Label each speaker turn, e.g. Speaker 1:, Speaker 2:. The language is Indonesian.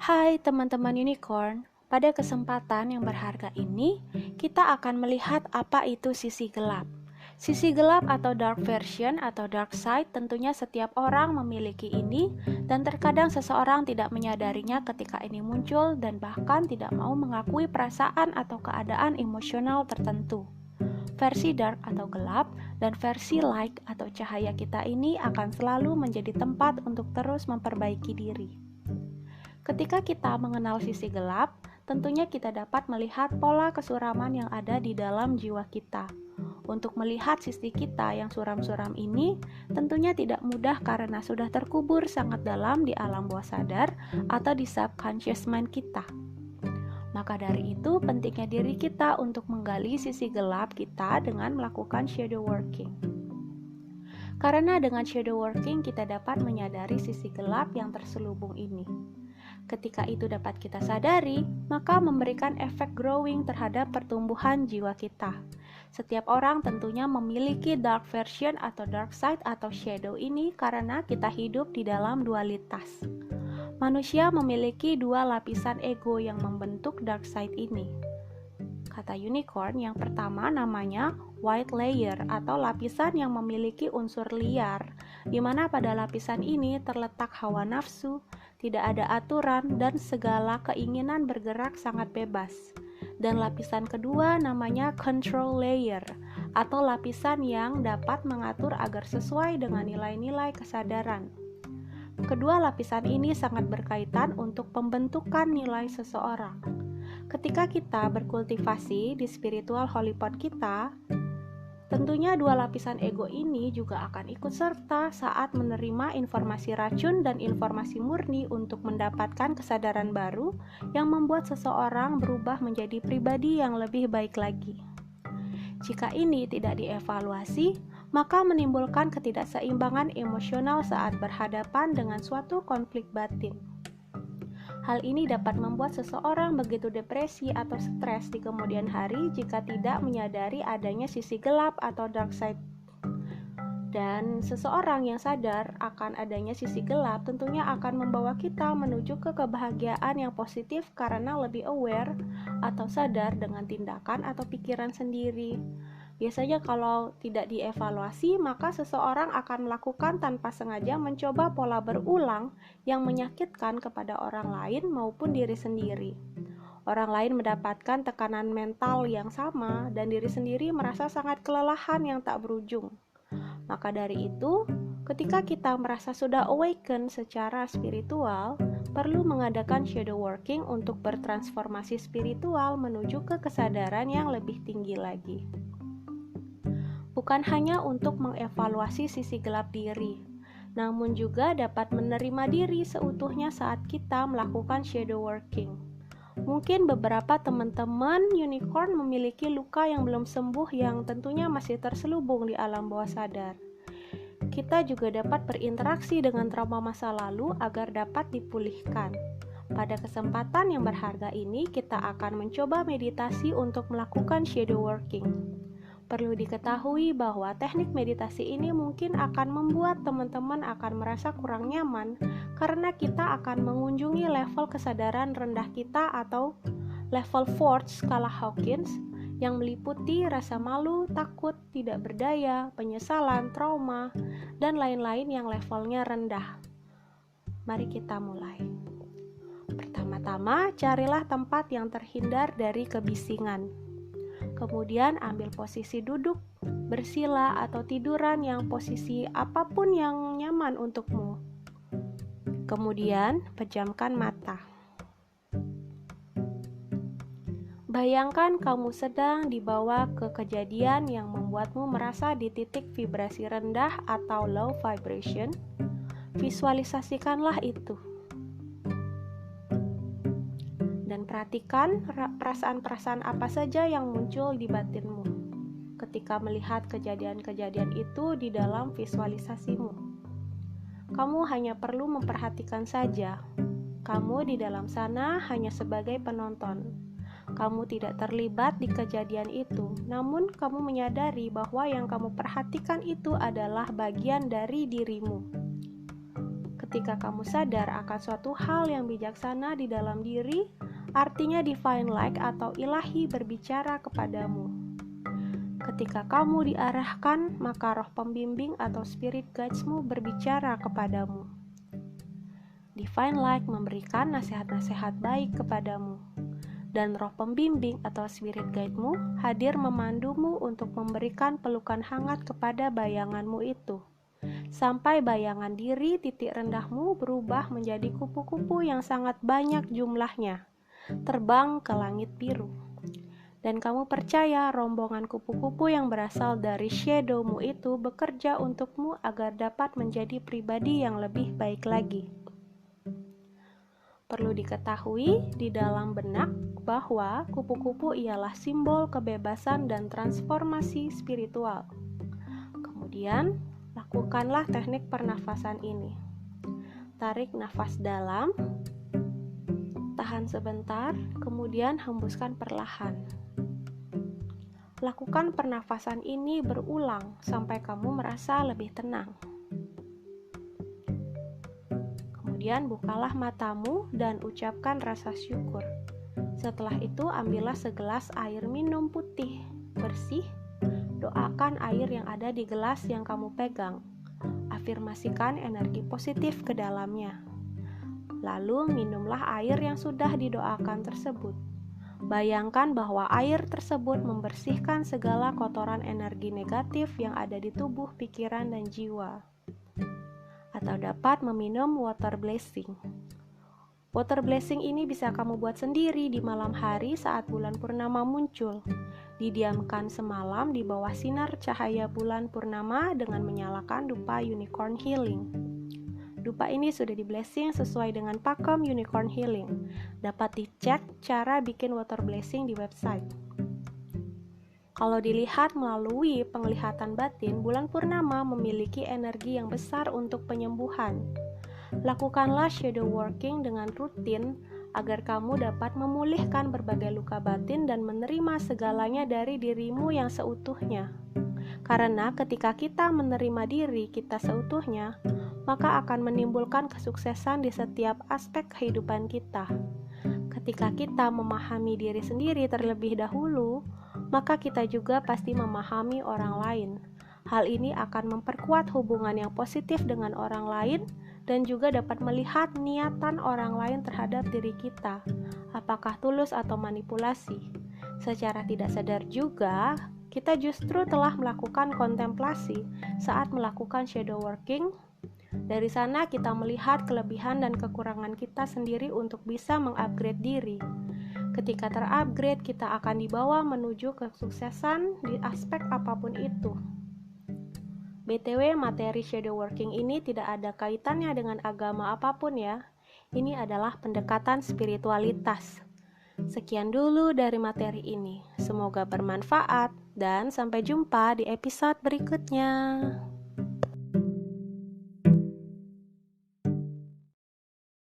Speaker 1: Hai teman-teman unicorn, pada kesempatan yang berharga ini, kita akan melihat apa itu sisi gelap. Sisi gelap atau dark version atau dark side tentunya setiap orang memiliki ini dan terkadang seseorang tidak menyadarinya ketika ini muncul dan bahkan tidak mau mengakui perasaan atau keadaan emosional tertentu. Versi dark atau gelap dan versi light atau cahaya kita ini akan selalu menjadi tempat untuk terus memperbaiki diri. Ketika kita mengenal sisi gelap, tentunya kita dapat melihat pola kesuraman yang ada di dalam jiwa kita. Untuk melihat sisi kita yang suram-suram ini, tentunya tidak mudah karena sudah terkubur sangat dalam di alam bawah sadar atau di subconscious mind kita. Maka dari itu, pentingnya diri kita untuk menggali sisi gelap kita dengan melakukan shadow working. Karena dengan shadow working kita dapat menyadari sisi gelap yang terselubung ini. Ketika itu dapat kita sadari, maka memberikan efek growing terhadap pertumbuhan jiwa kita. Setiap orang tentunya memiliki dark version atau dark side atau shadow ini karena kita hidup di dalam dualitas. Manusia memiliki dua lapisan ego yang membentuk dark side ini. Kata unicorn, yang pertama namanya white layer atau lapisan yang memiliki unsur liar, di mana pada lapisan ini terletak hawa nafsu, tidak ada aturan, dan segala keinginan bergerak sangat bebas. Dan lapisan kedua namanya control layer atau lapisan yang dapat mengatur agar sesuai dengan nilai-nilai kesadaran. Kedua lapisan ini sangat berkaitan untuk pembentukan nilai seseorang. Ketika kita berkultivasi di spiritual holy pot kita, tentunya dua lapisan ego ini juga akan ikut serta saat menerima informasi racun dan informasi murni untuk mendapatkan kesadaran baru yang membuat seseorang berubah menjadi pribadi yang lebih baik lagi. Jika ini tidak dievaluasi, maka menimbulkan ketidakseimbangan emosional saat berhadapan dengan suatu konflik batin. Hal ini dapat membuat seseorang begitu depresi atau stres di kemudian hari jika tidak menyadari adanya sisi gelap atau dark side. Dan seseorang yang sadar akan adanya sisi gelap tentunya akan membawa kita menuju ke kebahagiaan yang positif karena lebih aware atau sadar dengan tindakan atau pikiran sendiri. Biasanya kalau tidak dievaluasi, maka seseorang akan melakukan tanpa sengaja mencoba pola berulang yang menyakitkan kepada orang lain maupun diri sendiri. Orang lain mendapatkan tekanan mental yang sama dan diri sendiri merasa sangat kelelahan yang tak berujung. Maka dari itu, ketika kita merasa sudah awaken secara spiritual, perlu mengadakan shadow working untuk bertransformasi spiritual menuju ke kesadaran yang lebih tinggi lagi. Bukan hanya untuk mengevaluasi sisi gelap diri, namun juga dapat menerima diri seutuhnya saat kita melakukan shadow working. Mungkin beberapa teman-teman unicorn memiliki luka yang belum sembuh yang tentunya masih terselubung di alam bawah sadar. Kita juga dapat berinteraksi dengan trauma masa lalu agar dapat dipulihkan. Pada kesempatan yang berharga ini, kita akan mencoba meditasi untuk melakukan shadow working. Perlu diketahui bahwa teknik meditasi ini mungkin akan membuat teman-teman akan merasa kurang nyaman karena kita akan mengunjungi level kesadaran rendah kita atau level 4 skala Hawkins yang meliputi rasa malu, takut, tidak berdaya, penyesalan, trauma, dan lain-lain yang levelnya rendah. Mari kita mulai. Pertama-tama, carilah tempat yang terhindar dari kebisingan. Kemudian ambil posisi duduk, bersila atau tiduran yang posisi apapun yang nyaman untukmu. Kemudian pejamkan mata. Bayangkan kamu sedang dibawa ke kejadian yang membuatmu merasa di titik vibrasi rendah atau low vibration. Visualisasikanlah itu. Dan perhatikan perasaan-perasaan apa saja yang muncul di batinmu ketika melihat kejadian-kejadian itu di dalam visualisasimu. Kamu hanya perlu memperhatikan saja. Kamu di dalam sana hanya sebagai penonton. Kamu tidak terlibat di kejadian itu, namun kamu menyadari bahwa yang kamu perhatikan itu adalah bagian dari dirimu. Ketika kamu sadar akan suatu hal yang bijaksana di dalam diri, artinya divine light atau ilahi berbicara kepadamu. Ketika kamu diarahkan, maka roh pembimbing atau spirit guidesmu berbicara kepadamu. Divine light memberikan nasihat-nasihat baik kepadamu, dan roh pembimbing atau spirit guidemu hadir memandumu untuk memberikan pelukan hangat kepada bayanganmu itu. Sampai bayangan diri titik rendahmu berubah menjadi kupu-kupu yang sangat banyak jumlahnya, terbang ke langit biru. Dan kamu percaya rombongan kupu-kupu yang berasal dari shadowmu itu bekerja untukmu agar dapat menjadi pribadi yang lebih baik lagi. Perlu diketahui di dalam benak bahwa kupu-kupu ialah simbol kebebasan dan transformasi spiritual. Kemudian, lakukanlah teknik pernafasan ini. Tarik nafas dalam, tahan sebentar, kemudian hembuskan perlahan. Lakukan pernafasan ini berulang sampai kamu merasa lebih tenang. Kemudian bukalah matamu dan ucapkan rasa syukur. Setelah itu ambillah segelas air minum putih, bersih. Doakan air yang ada di gelas yang kamu pegang. Afirmasikan energi positif ke dalamnya. Lalu minumlah air yang sudah didoakan tersebut. Bayangkan bahwa air tersebut membersihkan segala kotoran energi negatif yang ada di tubuh, pikiran, dan jiwa. Atau dapat meminum water blessing. Water blessing ini bisa kamu buat sendiri di malam hari saat bulan purnama muncul. Didiamkan semalam di bawah sinar cahaya bulan purnama dengan menyalakan dupa unicorn healing. Dupa ini sudah di blessing sesuai dengan pakem unicorn healing. Dapat dicek cara bikin water blessing di website. Kalau dilihat melalui penglihatan batin, bulan purnama memiliki energi yang besar untuk penyembuhan. Lakukanlah shadow working dengan rutin agar kamu dapat memulihkan berbagai luka batin dan menerima segalanya dari dirimu yang seutuhnya. Karena ketika kita menerima diri kita seutuhnya, maka akan menimbulkan kesuksesan di setiap aspek kehidupan kita. Ketika kita memahami diri sendiri terlebih dahulu, maka kita juga pasti memahami orang lain. Hal ini akan memperkuat hubungan yang positif dengan orang lain dan juga dapat melihat niatan orang lain terhadap diri kita, apakah tulus atau manipulasi. Secara tidak sadar juga, kita justru telah melakukan kontemplasi saat melakukan shadow working. Dari sana kita melihat kelebihan dan kekurangan kita sendiri untuk bisa mengupgrade diri. Ketika terupgrade, kita akan dibawa menuju kesuksesan di aspek apapun itu. BTW, materi shadow working ini tidak ada kaitannya dengan agama apapun ya. Ini adalah pendekatan spiritualitas. Sekian dulu dari materi ini. Semoga bermanfaat dan sampai jumpa di episode berikutnya.